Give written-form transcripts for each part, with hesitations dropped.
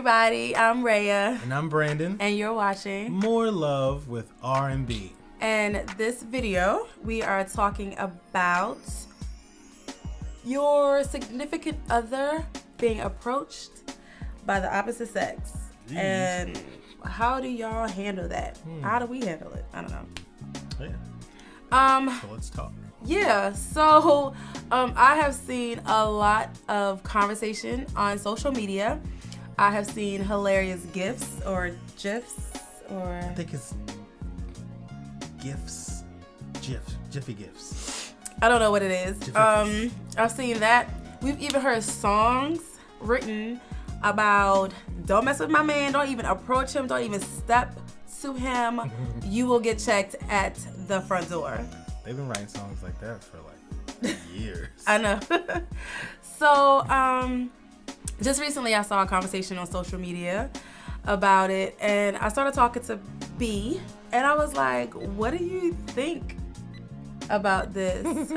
everybody. I'm Rhea. And I'm Brandon. And you're watching More Love with R&B. And this video, we are talking about your significant other being approached by the opposite sex. Jeez. And how do y'all handle that? How do we handle it? I don't know. Yeah. So let's talk. Yeah, so I have seen a lot of conversation on social media. I have seen hilarious GIFs or GIFs or... I think it's GIFs. Jiffy GIFs. I don't know what it is. I've seen that. We've even heard songs written about don't mess with my man, don't even approach him, don't even step to him. You will get checked at the front door. They've been writing songs like that for like years. I know. So, just recently I saw a conversation on social media about it, and I started talking to B, and I was like, what do you think about this?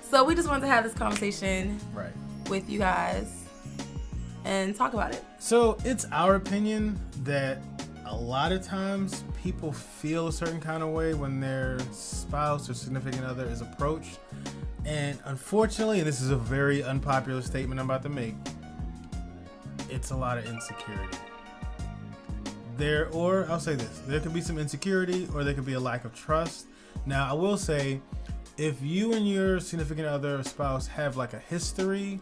So we just wanted to have this conversation with you guys and talk about it. So it's our opinion that a lot of times people feel a certain kind of way when their spouse or significant other is approached. And unfortunately, and this is a very unpopular statement I'm about to make, it's a lot of insecurity. Or I'll say this, there could be some insecurity or there could be a lack of trust. Now, I will say, if you and your significant other or spouse have like a history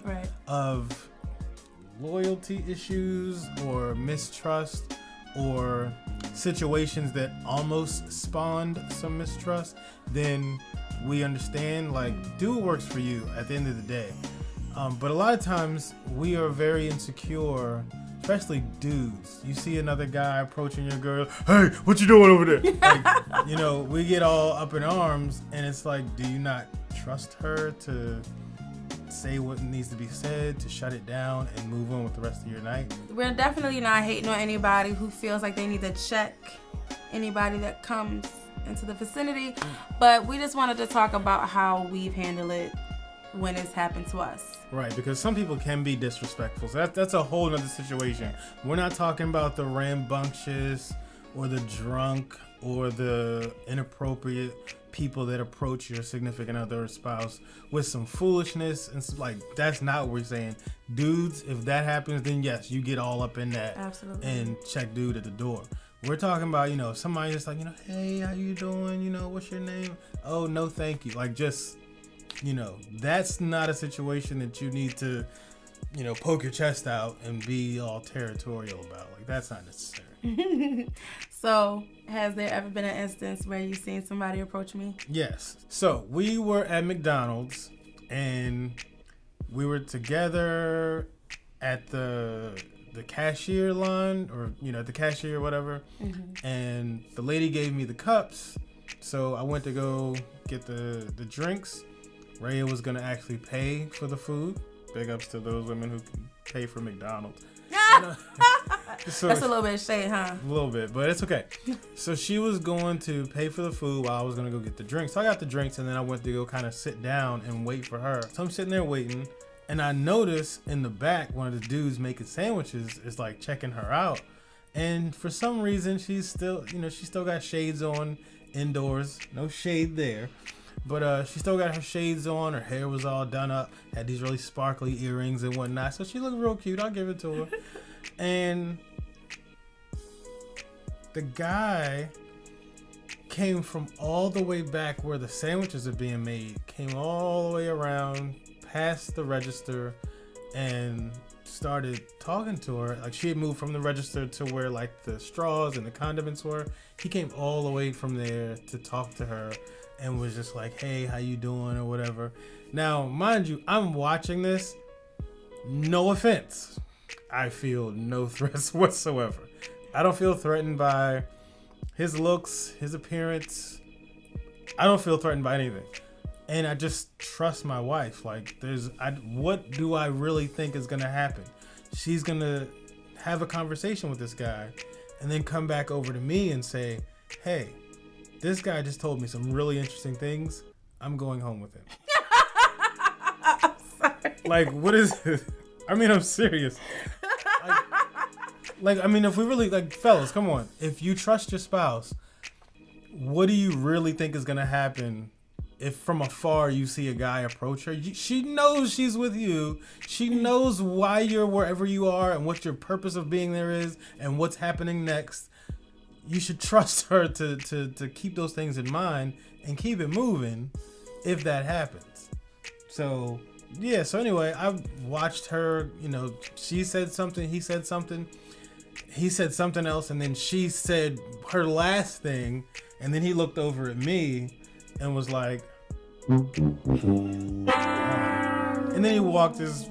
of loyalty issues or mistrust, or situations that almost spawned some mistrust, then we understand, like, do what works for you at the end of the day. But a lot of times we are very insecure, especially dudes. You see another guy approaching your girl, hey, what you doing over there? Like, we get all up in arms, and it's like, do you not trust her to say what needs to be said, to shut it down and move on with the rest of your night? We're definitely not hating on anybody who feels like they need to check anybody that comes into the vicinity, but we just wanted to talk about how we've handled it when it's happened to us. Right, because some people can be disrespectful, so that's a whole nother situation. We're not talking about the rambunctious or the drunk or the inappropriate people that approach your significant other or spouse with some foolishness, and like, that's not what we're saying. Dudes, if that happens, then yes, you get all up in that. Absolutely. And check dude at the door. We're talking about, if somebody just like, hey, how you doing? What's your name? Oh, no, thank you. Like, just, that's not a situation that you need to, poke your chest out and be all territorial about. Like, that's not necessary. So, has there ever been an instance where you've seen somebody approach me? Yes. So, we were at McDonald's, and we were together at the cashier line, or, the cashier or whatever. Mm-hmm. And the lady gave me the cups, so I went to go get the drinks. Rhea was going to actually pay for the food. Big ups to those women who can pay for McDonald's. So that's a little bit of shade, huh? A little bit, but it's okay. So she was going to pay for the food while I was going to go get the drinks. So I got the drinks, and then I went to go kind of sit down and wait for her. So I'm sitting there waiting, and I notice in the back, one of the dudes making sandwiches is like checking her out. And for some reason, she's still, she still got shades on indoors. No shade there. But she still got her shades on. Her hair was all done up. Had these really sparkly earrings and whatnot. So she looked real cute. I'll give it to her. And the guy came from all the way back where the sandwiches are being made. Came all the way around, past the register, and started talking to her. Like, she had moved from the register to where like the straws and the condiments were. He came all the way from there to talk to her and was just like, hey, how you doing, or whatever. Now, mind you, I'm watching this. No offense. I feel no threats whatsoever. I don't feel threatened by his looks, his appearance. I don't feel threatened by anything. And I just trust my wife. Like, what do I really think is going to happen? She's going to have a conversation with this guy and then come back over to me and say, hey, this guy just told me some really interesting things. I'm going home with him. I'm sorry. Like, what is this? I mean, I'm serious. Like, I mean, if we really, like, fellas, come on. If you trust your spouse, what do you really think is going to happen if from afar you see a guy approach her? She knows she's with you. She knows why you're wherever you are and what your purpose of being there is and what's happening next. You should trust her to keep those things in mind and keep it moving if that happens. So, yeah. So anyway, I watched her, you know, she said something, he said something. He said something else, and then she said her last thing, and then he looked over at me and was like, and then he walked his,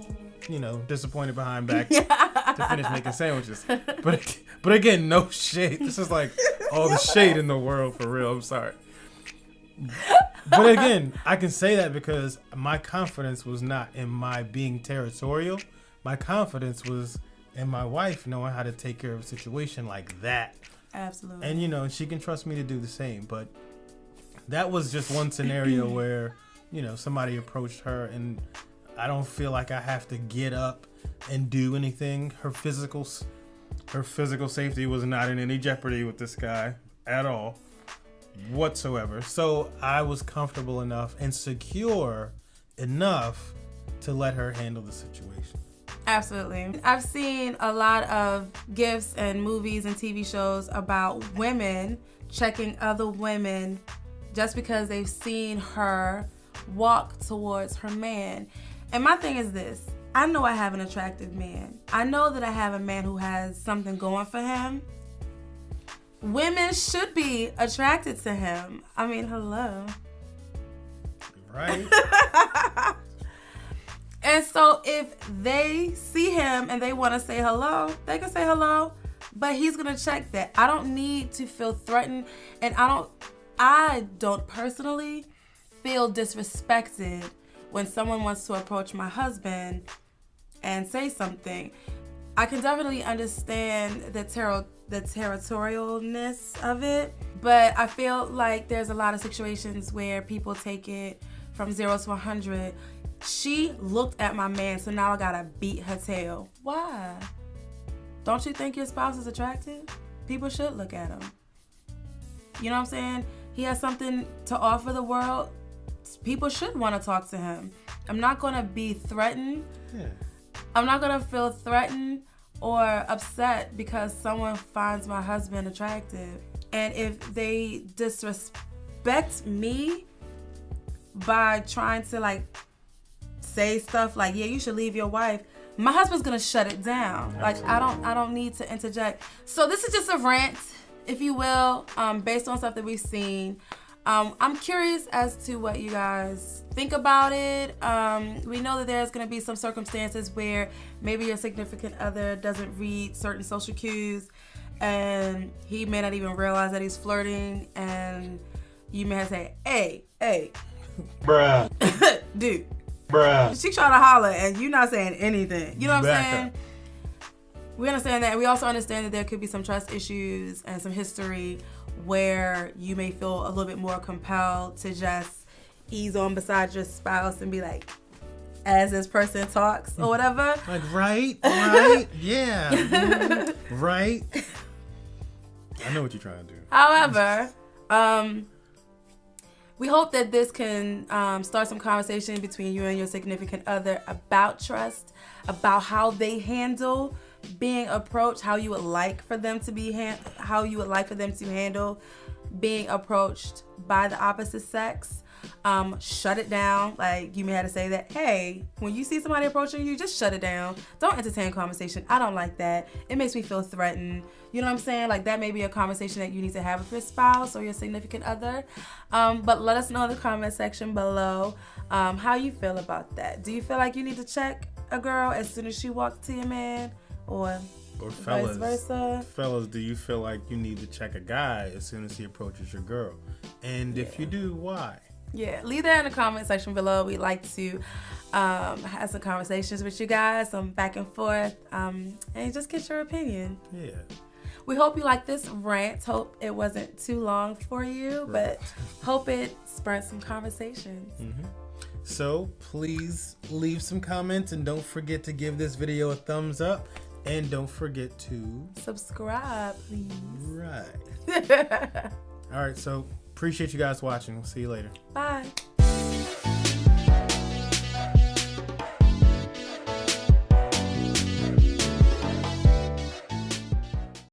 you know, disappointed behind back to finish making sandwiches. But again, no shade. This is like all the shade in the world, for real. I'm sorry. But again, I can say that because my confidence was not in my being territorial. My confidence was in my wife knowing how to take care of a situation like that. Absolutely. And, you know, she can trust me to do the same. But that was just one scenario where, you know, somebody approached her and I don't feel like I have to get up and do anything. Her physical safety was not in any jeopardy with this guy at all, whatsoever. So I was comfortable enough and secure enough to let her handle the situation. Absolutely. I've seen a lot of gifs and movies and TV shows about women checking other women just because they've seen her walk towards her man. And my thing is this. I know I have an attractive man. I know that I have a man who has something going for him. Women should be attracted to him. I mean, hello. Right? And so if they see him and they want to say hello, they can say hello, but he's going to check that. I don't need to feel threatened, and I don't personally feel disrespected when someone wants to approach my husband and say something. I can definitely understand the territorialness of it, but I feel like there's a lot of situations where people take it from 0 to 100. She looked at my man, so now I gotta beat her tail. Why? Don't you think your spouse is attractive? People should look at him. You know what I'm saying? He has something to offer the world. People should want to talk to him. I'm not gonna be threatened. Yeah. I'm not gonna feel threatened or upset because someone finds my husband attractive. And if they disrespect me by trying to like say stuff like, yeah, you should leave your wife, my husband's gonna shut it down. Absolutely. Like I don't need to interject. So this is just a rant, if you will, based on stuff that we've seen. I'm curious as to what you guys think about it. We know that there's gonna be some circumstances where maybe your significant other doesn't read certain social cues and he may not even realize that he's flirting, and you may have to say, hey, bruh, dude, bruh. She trying to holler and you not saying anything. You know what I'm saying? We understand that. We also understand that there could be some trust issues and some history where you may feel a little bit more compelled to just ease on beside your spouse and be like, as this person talks or whatever. Like, right, yeah, right. I know what you're trying to do. However, we hope that this can start some conversation between you and your significant other about trust, about how they handle being approached, how you would like for them to be handle being approached by the opposite sex. Shut it down. Like, you may have to say that, hey, when you see somebody approaching you, just shut it down. Don't entertain conversation. I don't like that. It makes me feel threatened. You know what I'm saying? Like, that may be a conversation that you need to have with your spouse or your significant other. But let us know in the comment section below how you feel about that. Do you feel like you need to check a girl as soon as she walks to your man, or fellas, vice versa? Fellas, do you feel like you need to check a guy as soon as he approaches your girl? And if you do, why? Yeah, leave that in the comment section below. We'd like to have some conversations with you guys, some back and forth, and just get your opinion. Yeah. We hope you like this rant. Hope it wasn't too long for you, but hope it spurred some conversations. Mm-hmm. So please leave some comments and don't forget to give this video a thumbs up. And don't forget to subscribe, please. Right. All right, so appreciate you guys watching. We'll see you later. Bye.